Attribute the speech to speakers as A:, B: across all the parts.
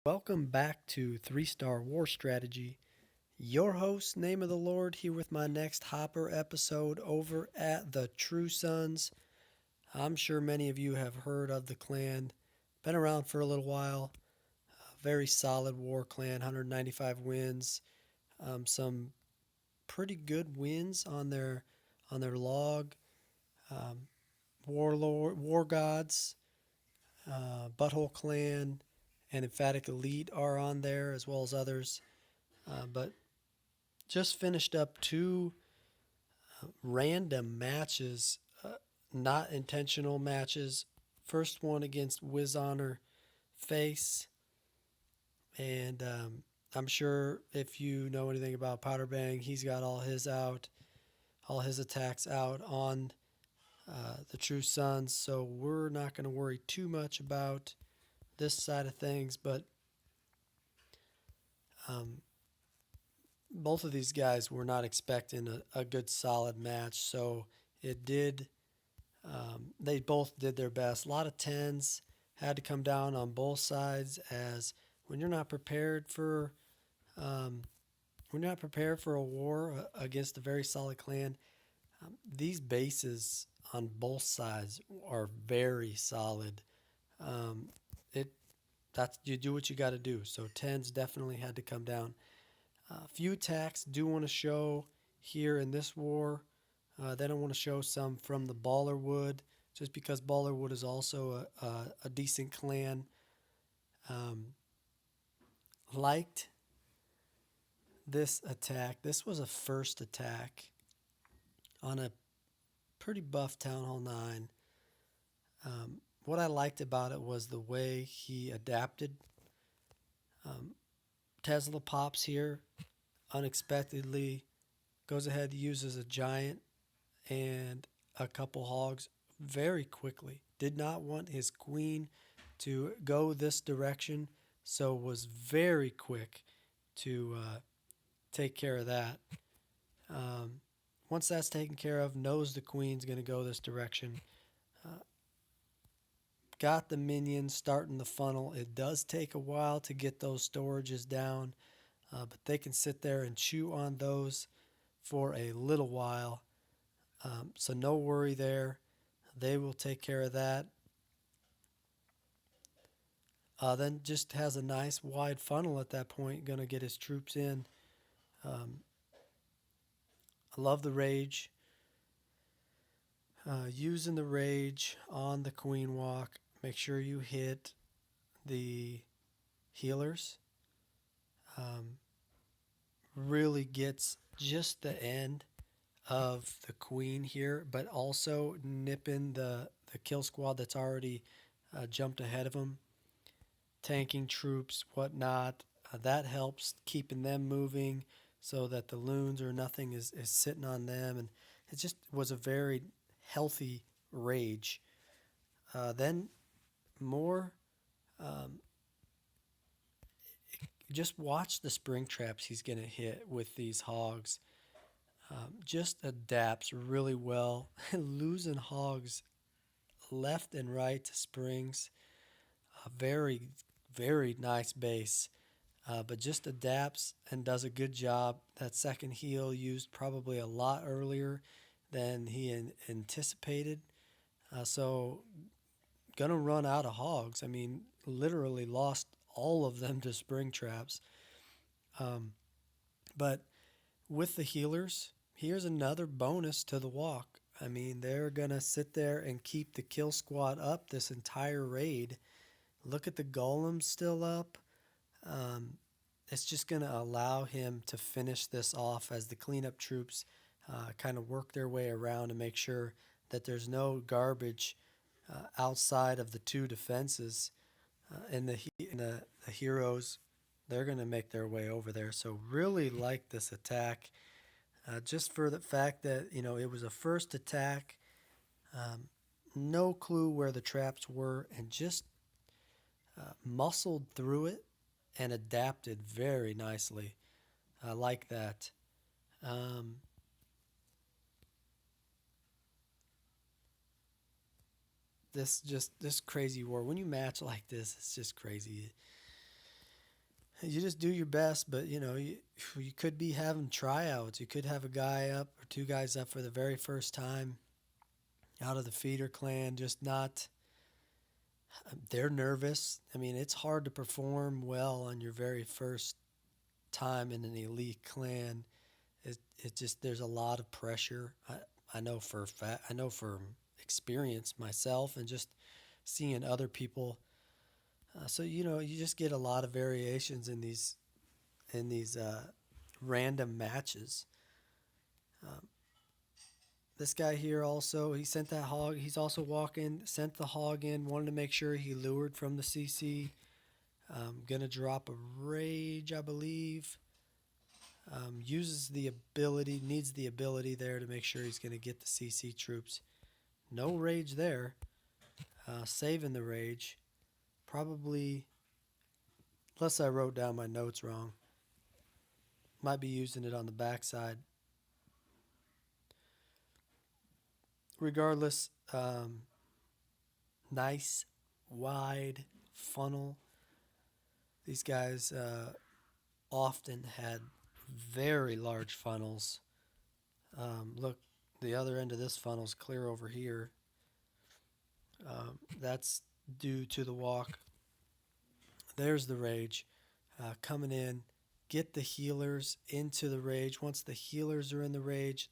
A: Welcome back to 3 Star War Strategy. Your host, Name of the Lord, here with my next Hopper episode over at the True Sons. I'm sure many of you have heard of the clan. Been around for a little while. Very solid war clan, 195 wins. Some pretty good wins on their log. Um, Warlord, War Gods, Butthole Clan, and Emphatic Elite are on there as well as others. But just finished up two random matches, not intentional matches. First one against Wiz Honor Face, and I'm sure if you know anything about Powder Bang, he's got all his attacks out on the True Sons. So we're not going to worry too much about this side of things, but um, both of these guys were not expecting a good solid match, so it did. They both did their best. A lot of tens had to come down on both sides, as when you're not prepared for um, a war against a very solid clan, these bases on both sides are very solid. Um, it that's you do what you got to do. So tens definitely had to come down. A few attacks do want to show here in this war. Then I want to show some from the Ballerwood, just because Ballerwood is also a decent clan. Um, Liked this attack. This was a first attack on a pretty buff Town Hall 9. What I liked about it was the way he adapted. Um, Tesla pops here unexpectedly, goes ahead, uses a giant and a couple hogs very quickly. Did not want his queen to go this direction, so was very quick to take care of that. Um, Once that's taken care of, knows the queen's going to go this direction. Uh, got the minions starting the funnel. It does take a while to get those storages down, but they can sit there and chew on those for a little while. So no worry there. They will take care of that. Then just has a nice wide funnel at that point, going to get his troops in. Um, I love the rage. Using the rage on the queen walk, make sure you hit the healers. Um, really gets just the end of the queen here, but also nipping the kill squad that's already jumped ahead of him, tanking troops, whatnot. That helps keeping them moving so that the loons or nothing is sitting on them. And it just was a very healthy rage. Then more, um, just watch the spring traps he's going to hit with these hogs. Just adapts really well. Losing hogs left and right to springs. A very, very nice base. But just adapts and does a good job. That second heal used probably a lot earlier than he anticipated. So gonna run out of hogs. I mean, literally lost all of them to spring traps. Um, but with the healers, here's another bonus to the walk. I mean, they're gonna sit there and keep the kill squad up this entire raid. Look at the golems still up. Um, it's just going to allow him to finish this off as the cleanup troops kind of work their way around and make sure that there's no garbage outside of the two defenses. And the heroes, they're going to make their way over there. So really like this attack, just for the fact that it was a first attack. Um, no clue where the traps were, and just muscled through it and adapted very nicely. I like that. Um, this crazy war. When you match like this, it's just crazy. You just do your best, but you could be having tryouts. You could have a guy up or two guys up for the very first time out of the feeder clan, just not. They're nervous. I mean, it's hard to perform well on your very first time in an elite clan. It just there's a lot of pressure. I know for a fact. I know from experience myself, and just seeing other people. So you just get a lot of variations in these random matches. Um, this guy here also, he sent that hog. He's also walking, sent the hog in, wanted to make sure he lured from the CC. Gonna drop a rage, I believe. Uses the ability, needs the ability there to make sure he's gonna get the CC troops. No rage there. Saving the rage. Probably, unless I wrote down my notes wrong. Might be using it on the backside. Regardless, nice wide funnel. These guys often had very large funnels. Look, the other end of this funnel's clear over here. That's due to the walk. There's the rage coming in. Get the healers into the rage. Once the healers are in the rage,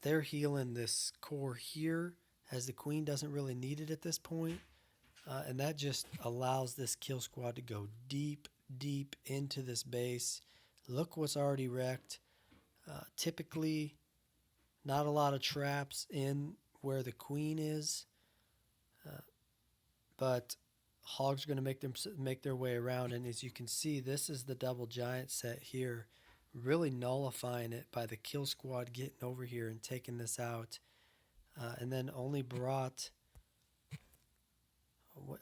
A: they're healing this core here, as the queen doesn't really need it at this point. And that just allows this kill squad to go deep, deep into this base. Look what's already wrecked. Typically, not a lot of traps in where the queen is, but hogs are going to make their way around. And as you can see, this is the double giant set here, really nullifying it by the kill squad getting over here and taking this out. And then only brought,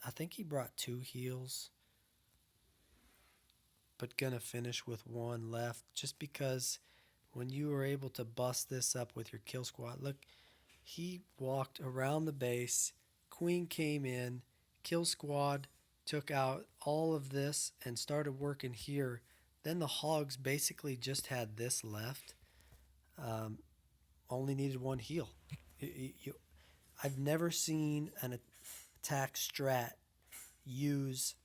A: I think he brought 2 heals, but gonna finish with 1 left, just because when you were able to bust this up with your kill squad, look, he walked around the base, queen came in, kill squad took out all of this and started working here. Then the hogs basically just had this left. Only needed 1 heal. I've never seen an attack strat use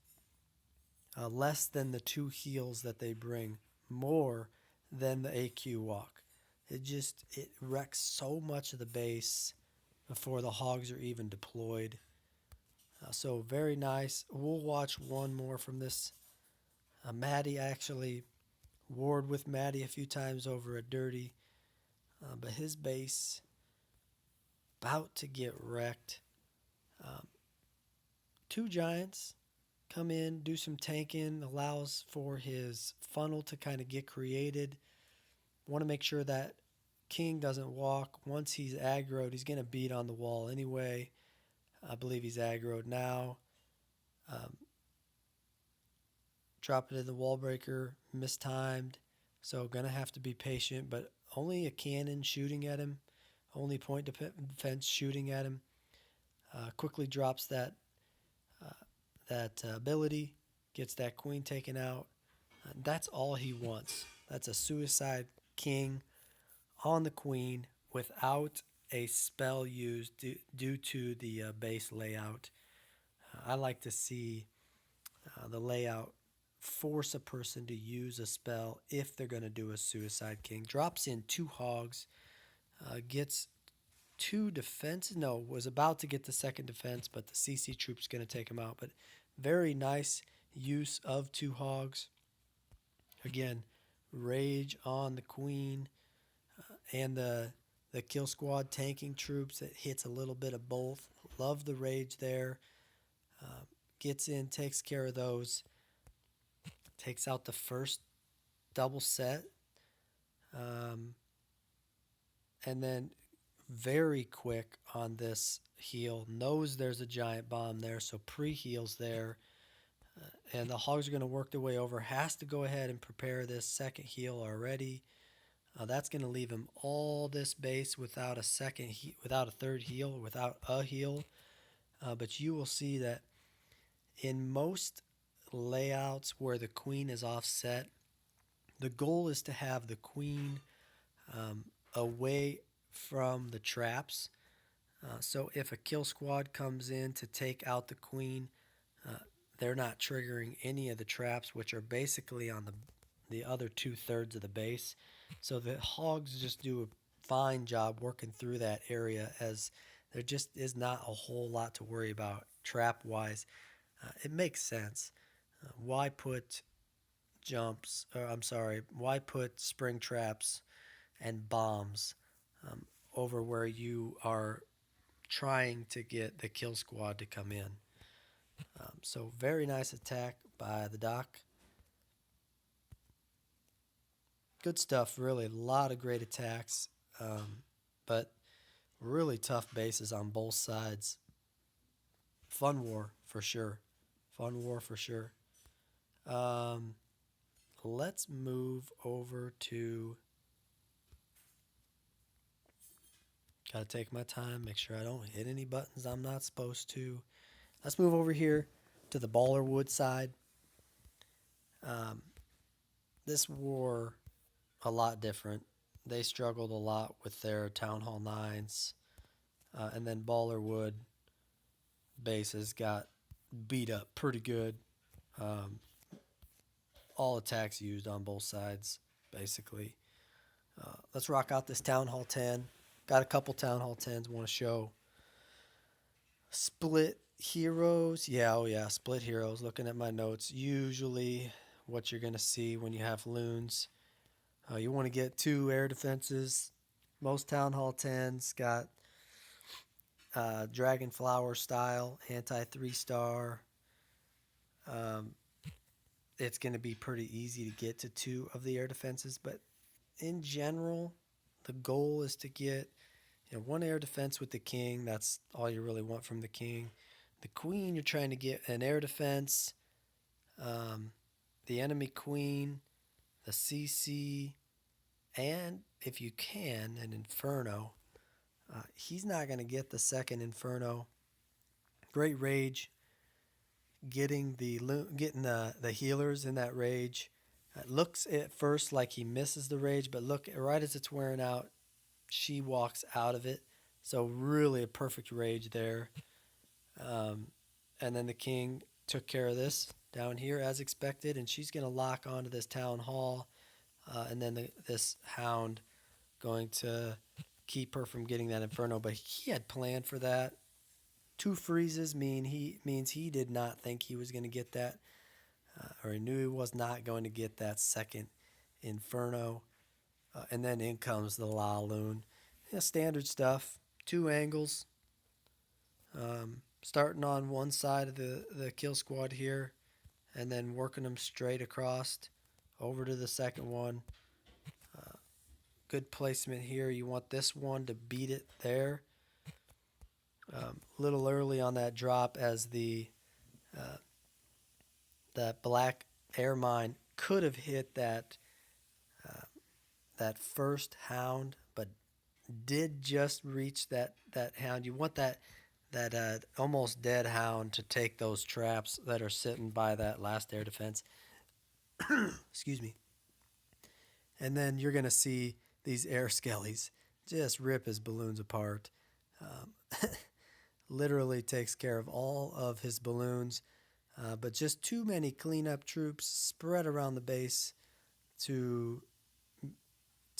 A: less than the 2 heals that they bring, more than the AQ walk. It wrecks so much of the base before the hogs are even deployed. So very nice. We'll watch one more from this. Maddie, actually warred with Maddie a few times over a dirty, but his base about to get wrecked. 2 giants come in, do some tanking, allows for his funnel to kind of get created. Want to make sure that king doesn't walk. Once he's aggroed, he's going to beat on the wall anyway. I believe he's aggroed now. Drop it in the wall breaker, mistimed. So going to have to be patient, but only a cannon shooting at him. Only point defense shooting at him. Quickly drops that ability, gets that queen taken out. That's all he wants. That's a suicide king on the queen without a spell used due to the base layout. I like to see the layout force a person to use a spell if they're going to do a suicide king. Drops in 2 hogs, gets 2 defense. No, was about to get the 2nd defense, but the CC troop's going to take him out. But very nice use of 2 hogs. Again, rage on the queen and the kill squad tanking troops. It hits a little bit of both. Love the rage there. Gets in, takes care of those. Takes out the first double set. And then very quick on this heal. Knows there's a giant bomb there, so pre-heals there. And the hogs are going to work their way over. Has to go ahead and prepare this 2nd heal already. That's going to leave him all this base without a 3rd heal, without a heal. But you will see that in most layouts where the queen is offset. The goal is to have the queen away from the traps. So if a kill squad comes in to take out the queen, uh, they're not triggering any of the traps, which are basically on the other 2/3 of the base. So the hogs just do a fine job working through that area, as there just is not a whole lot to worry about trap wise. It makes sense. Why put why put spring traps and bombs over where you are trying to get the kill squad to come in? So very nice attack by the Doc. Good stuff, really. A lot of great attacks, but really tough bases on both sides. Fun war for sure. Fun war for sure. Um, let's move over to. Gotta take my time, make sure I don't hit any buttons I'm not supposed to. Let's move over here to the Ballerwood side. Um, this war a lot different. They struggled a lot with their Town Hall 9s, and then Ballerwood bases got beat up pretty good. Um, all attacks used on both sides, basically. Let's rock out this Town Hall 10. Got a couple Town Hall 10s want to show. Split heroes. Yeah, oh yeah, split heroes. Looking at my notes, usually what you're going to see when you have loons. You want to get 2 air defenses. Most Town Hall 10s got Dragon Flower style, anti 3-star. It's going to be pretty easy to get to 2 of the air defenses, but in general, the goal is to get 1 air defense with the king. That's all you really want from the king. The queen, you're trying to get an air defense, the enemy queen, the CC, and if you can, an inferno. He's not going to get the second inferno. Great rage. Getting the healers in that rage. It looks at first like he misses the rage, but look, right as it's wearing out, she walks out of it. So really a perfect rage there. And then the king took care of this down here as expected, and she's going to lock onto this town hall, and then this hound going to keep her from getting that inferno. But he had planned for that. 2 freezes means he did not think he was going to get that, or he knew he was not going to get that second inferno. And then in comes the La Loon. Standard stuff. 2 angles. Starting on one side of the kill squad here, and then working them straight across over to the second one. Good placement here. You want this one to beat it there. Little early on that drop, as that black air mine could have hit that first hound, but did just reach that hound. You want that almost dead hound to take those traps that are sitting by that last air defense. Excuse me. And then you're going to see these air skellies just rip his balloons apart. Literally takes care of all of his balloons, but just too many cleanup troops spread around the base to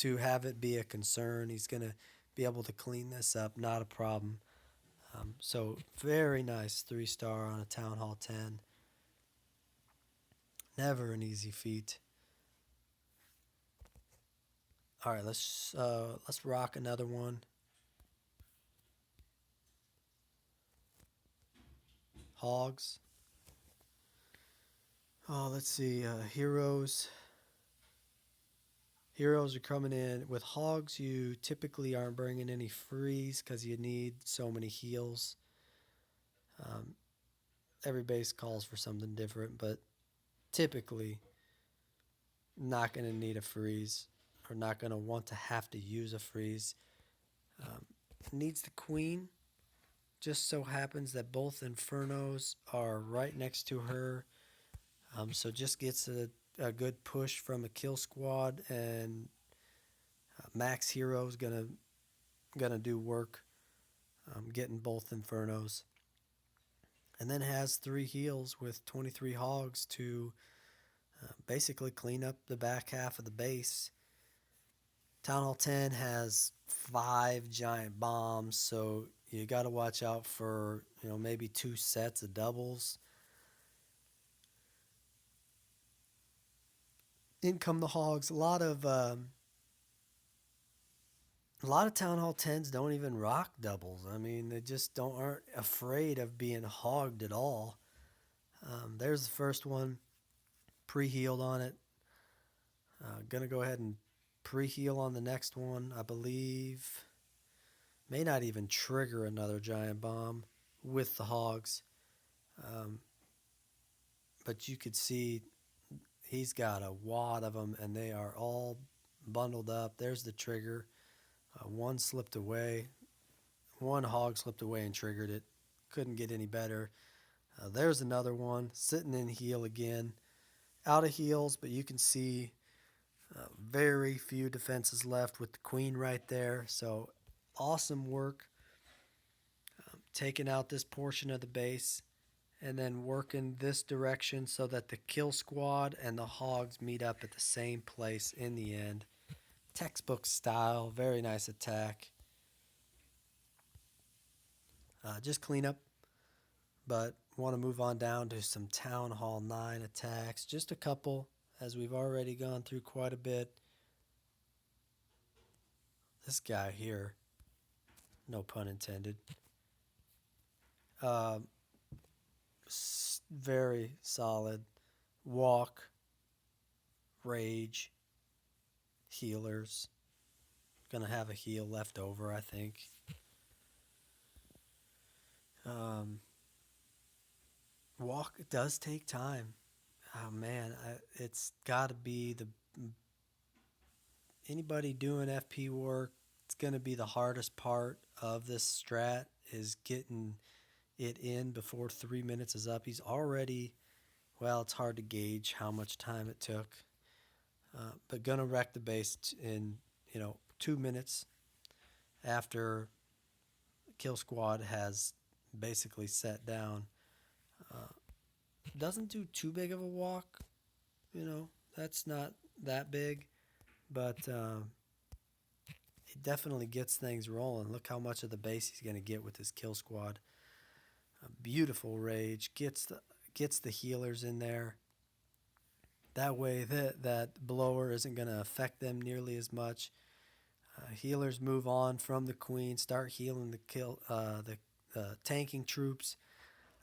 A: have it be a concern. He's going to be able to clean this up, not a problem. So very nice 3-star on a Town Hall 10. Never an easy feat. All right, let's rock another one. Hogs. Oh, let's see. Heroes. Heroes are coming in. With hogs, you typically aren't bringing any freeze because you need so many heals. Every base calls for something different, but typically not going to need a freeze, or not going to want to have to use a freeze. Needs the queen. Just so happens that both infernos are right next to her. So just gets a good push from a kill squad, and Max Hero's gonna do work, getting both Infernos, and then has 3 heals with 23 hogs to basically clean up the back half of the base. Town Hall 10 has 5 giant bombs, so you got to watch out for maybe 2 sets of doubles. In come the hogs. A lot of Town Hall 10s don't even rock doubles. I mean, they just aren't afraid of being hogged at all. There's the first one, pre-healed on it. Gonna go ahead and pre-heal on the next one, I believe. May not even trigger another giant bomb with the hogs. But you could see he's got a wad of them, and they are all bundled up. There's the trigger. One slipped away. One hog slipped away and triggered it. Couldn't get any better. There's another one sitting in heal again. Out of heals, but you can see very few defenses left with the queen right there. So awesome work taking out this portion of the base and then working this direction so that the kill squad and the hogs meet up at the same place in the end. Textbook style, very nice attack. Just clean up, but want to move on down to some Town Hall 9 attacks. Just a couple, as we've already gone through quite a bit. This guy here, no pun intended, very solid. Walk, rage, healers. Gonna have a heal left over, I think. Walk does take time. Oh man, it's got to be anybody doing FP work. It's gonna be the hardest part of this strat is getting it in before 3 minutes is up. He's already, well, it's hard to gauge how much time it took, but gonna wreck the base in 2 minutes after kill squad has basically set down. Doesn't do too big of a walk, that's not that big, but it definitely gets things rolling. Look how much of the base he's going to get with his kill squad. A beautiful rage, gets the healers in there. That way that blower isn't going to affect them nearly as much. Healers move on from the queen, start healing the tanking troops.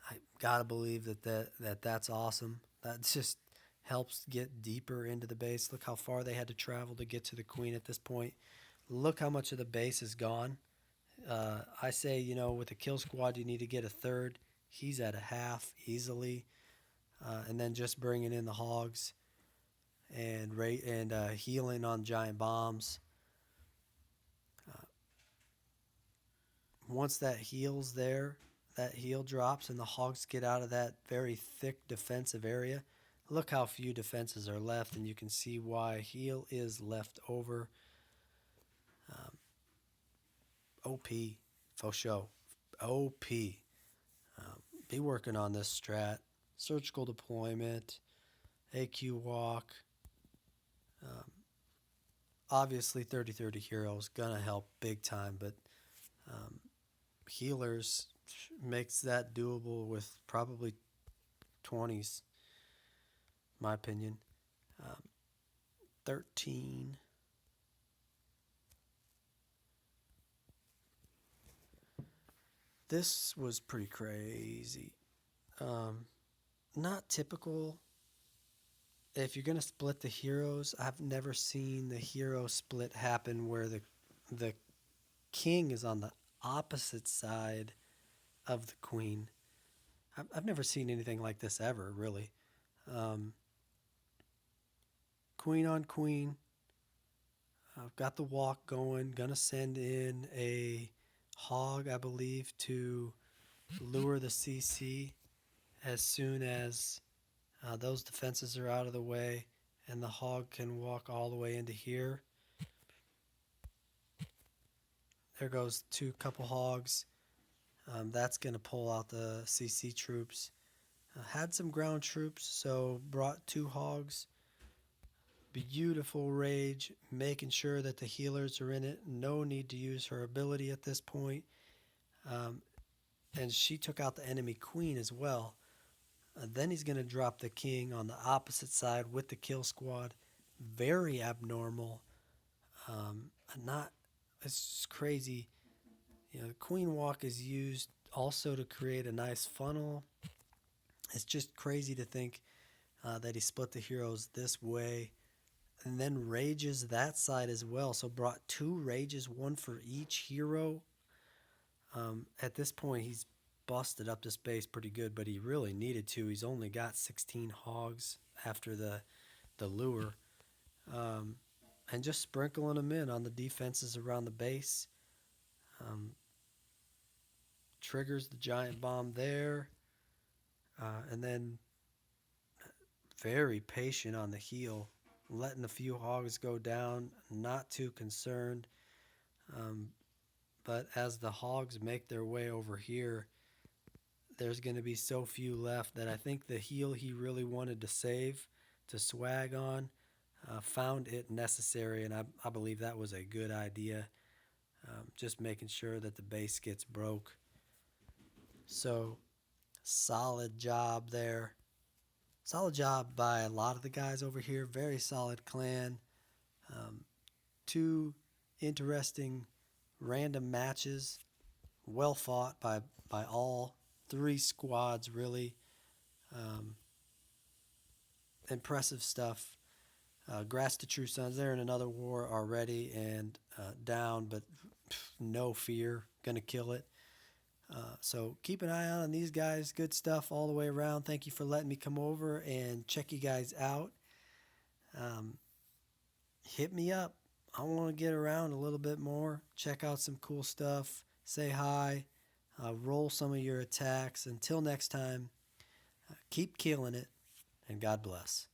A: I gotta believe that's awesome. That just helps get deeper into the base. Look how far they had to travel to get to the queen at this point. Look how much of the base is gone. I say, with a kill squad, you need to get a third. He's at a half easily, and then just bringing in the hogs and healing on giant bombs. Once that heal's there, that heal drops and the hogs get out of that very thick defensive area. Look how few defenses are left, and you can see why heal is left over. OP, for sure. OP. Be working on this strat. Surgical deployment, AQ walk. Obviously, 30-30 heroes gonna help big time, but healers makes that doable with probably 20s, my opinion. 13. This was pretty crazy. Not typical. If you're going to split the heroes, I've never seen the hero split happen where the king is on the opposite side of the queen. I've never seen anything like this ever, really. Queen on queen. I've got the walk going. Gonna send in a hog, I believe, to lure the CC as soon as Those defenses are out of the way, and the hog can walk all the way into here. There goes two couple hogs. That's going to pull out the CC troops. Had some ground troops, so brought two hogs. Beautiful rage, making sure that the healers are in it. No need to use her ability at this point. And she took out the enemy queen as well. Then he's going to drop the king on the opposite side with the kill squad. Very abnormal. Not, it's just crazy. You know, the queen walk is used also to create a nice funnel. It's just crazy to think that he split the heroes this way. And then rages that side as well. So brought two rages, one for each hero. At this point, he's busted up this base pretty good, but he really needed to. He's only got 16 hogs after the lure. And just sprinkling them in on the defenses around the base. Triggers the giant bomb there. And then very patient on the heel, letting a few hogs go down, not too concerned. But as the hogs make their way over here, there's going to be so few left that I think the heel he really wanted to save to swag on found it necessary, and I believe that was a good idea. Just making sure that the base gets broke. So solid job there. Solid job by a lot of the guys over here. Very solid clan. Two interesting random matches. Well fought by all three squads, really. Impressive stuff. Grass to True Sons, they're in another war already and down, but no fear, gonna kill it. So keep an eye out on these guys. Good stuff all the way around. Thank you for letting me come over and check you guys out. Hit me up. I want to get around a little bit more. Check out some cool stuff. Say hi. Roll some of your attacks. Until next time, keep killing it, and God bless.